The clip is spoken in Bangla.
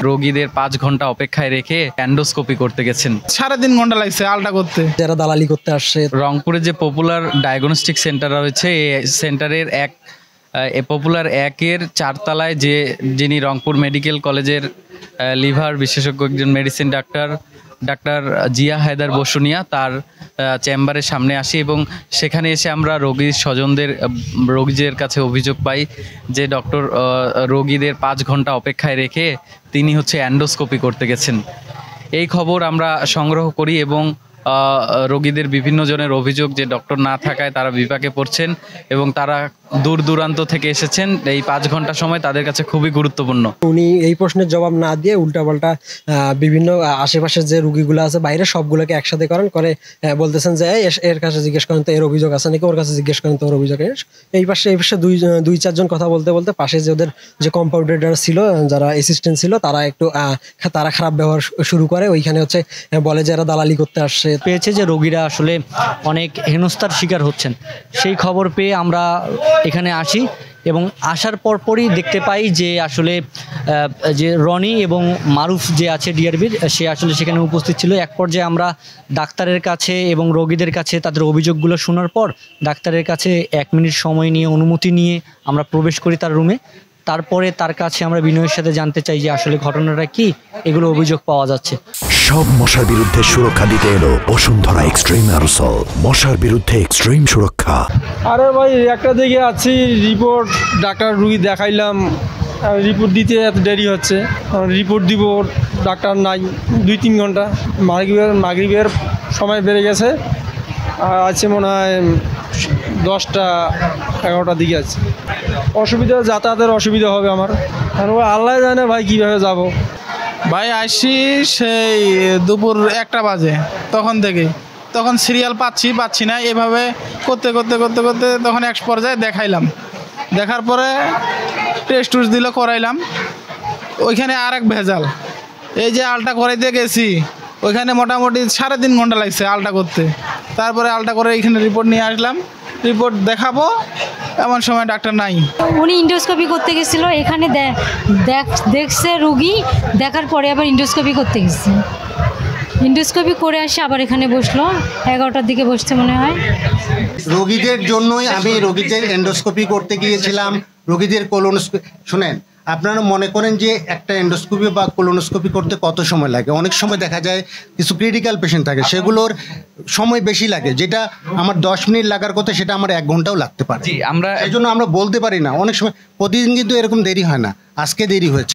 রোগীদের 5 ঘন্টা অপেক্ষায় রেখে এন্ডোস্কোপি করতে গেছেন। 3.5 ঘন্টা লাগছে আলটা করতে। যারা দালালি করতে আসছে, রংপুরে যে পপুলার ডায়াগনস্টিক সেন্টার রয়েছে, এই সেন্টারের পপুলার 1-এর 4 তলায় যিনি রংপুর মেডিকেল কলেজের লিভার বিশেষজ্ঞ একজন মেডিসিন ডাক্তার জিয়া হায়দার বসুনিয়া, তার চেম্বারের সামনে আসি এবং সেখানে এসে আমরা রোগীদের কাছে অভিযোগ পাই যে ডক্টর রোগীদের 5 ঘন্টা অপেক্ষায় রেখে তিনি এন্ডোস্কোপি করতে গেছেন। এই খবর আমরা সংগ্রহ করি এবং রোগীদের বিভিন্ন জনের অভিযোগ যে ডক্টর না থাকায় তারা বিপাকে পড়ছেন এবং তারা দূর দূরান্ত থেকে এসেছেন। এই 5 ঘন্টা সময় তাদের কাছে খুবই গুরুত্বপূর্ণ। উনি এই প্রশ্নের জবাব না দিয়ে উল্টাপাল্টা বিভিন্ন আশেপাশের যে রুগীগুলো আছে বাইরে সবগুলোকে একসাথে করে বলতেছেন যে এর কাছে জিজ্ঞেস করেন তো এর অভিযোগ আছে নাকি, ওর কাছে জিজ্ঞেস করেন তো ওর অভিযোগ। এই পাশে দুই চারজন কথা বলতে পাশে যে ওদের যে কম্পাউন্ডার ছিল, যারা অ্যাসিস্ট্যান্ট ছিল, তারা তারা খারাপ ব্যবহার শুরু করে। ওইখানে বলে যে এরা দালালি করতে আসছে। পেয়েছে যে রোগীরা আসলে অনেক হেনস্থার শিকার হচ্ছেন, সেই খবর পেয়ে আমরা এখানে আসি এবং আসার পরপরই দেখতে পাই যে আসলে যে রনি এবং মারুফ যে আছে ডিআরবির, সে আসলে সেখানে উপস্থিত ছিল। এক পর্যায়ে আমরা ডাক্তারের কাছে এবং রোগীদের কাছে তাদের অভিযোগগুলো শোনার পর ডাক্তারের কাছে 1 মিনিট সময় নিয়ে অনুমতি নিয়ে আমরা প্রবেশ করি তার রুমে। তারপরে তার কাছে আমরা বিনয়ের সাথে জানতে চাই যে আসলে ঘটনাটা কি, এগুলো অভিযোগ পাওয়া যাচ্ছে। সব মশার বিরুদ্ধে সুরক্ষা দিতে এলো বসুন্ধরা এক্সট্রিম অ্যারোসল, মশার বিরুদ্ধে এক্সট্রিম সুরক্ষা। আরে ভাই, একটা দিকে আছি, রিপোর্ট ডাক্তার রুগী দেখাইলাম, রিপোর্ট দিতে এত দেরি হচ্ছে। রিপোর্ট দিব, ডাক্তার নাই 2-3 ঘন্টা। মাগরিবের সময় বেড়ে গেছে, আছে মনে হয় 10টা-11টার দিকে আছে। অসুবিধা, যাতায়াতের অসুবিধা হবে আমার। আর আল্লাহ জানে ভাই কীভাবে যাব। ভাই আসি সেই দুপুর 1টা বাজে, তখন সিরিয়াল পাচ্ছি না। এভাবে করতে তখন এক পর্যায়ে দেখাইলাম। দেখার পরে টেস্ট দিল, করাইলাম। ওইখানে আরেক ভেজাল, এই যে আলটা করাইতে গেছি ওইখানে মোটামুটি 3.5 ঘন্টা লাগছে আলটা করতে। তারপরে আলটা করে এখানে রিপোর্ট নিয়ে আসলাম, রিপোর্ট দেখাবো, এমন সময় ডাক্তার নাই। উনি ইন্ডোস্কোপি করতে গেছিলো, এখানে দেখছে রুগী, দেখার পরে আবার ইন্ডোস্কোপি করতে গেছে। ইন্ডোস্কোপি করে আসে আবার এখানে বসলো, 11টার দিকে বসতে মনে হয়। রোগীদের জন্যই আমি রোগীদের এন্ডোস্কোপি করতে গিয়েছিলাম, রোগীদের কোলোনোস্কোপি। শুনেন, আপনারা মনে করেন যে একটা এন্ডোস্কোপি বা কোলোনোস্কোপি করতে কত সময় লাগে? অনেক সময় দেখা যায় কিছু ক্রিটিক্যাল পেশেন্ট থাকে, সেগুলোর সময় বেশি লাগে। যেটা আমার 10 মিনিট লাগার কথা সেটা আমার 1 ঘন্টাও লাগতে পারে। আমরা এই জন্য আমরা বলতে পারি না। অনেক সময় প্রতিদিন কিন্তু এরকম দেরি হয় না, আজকে দেরি হয়েছে।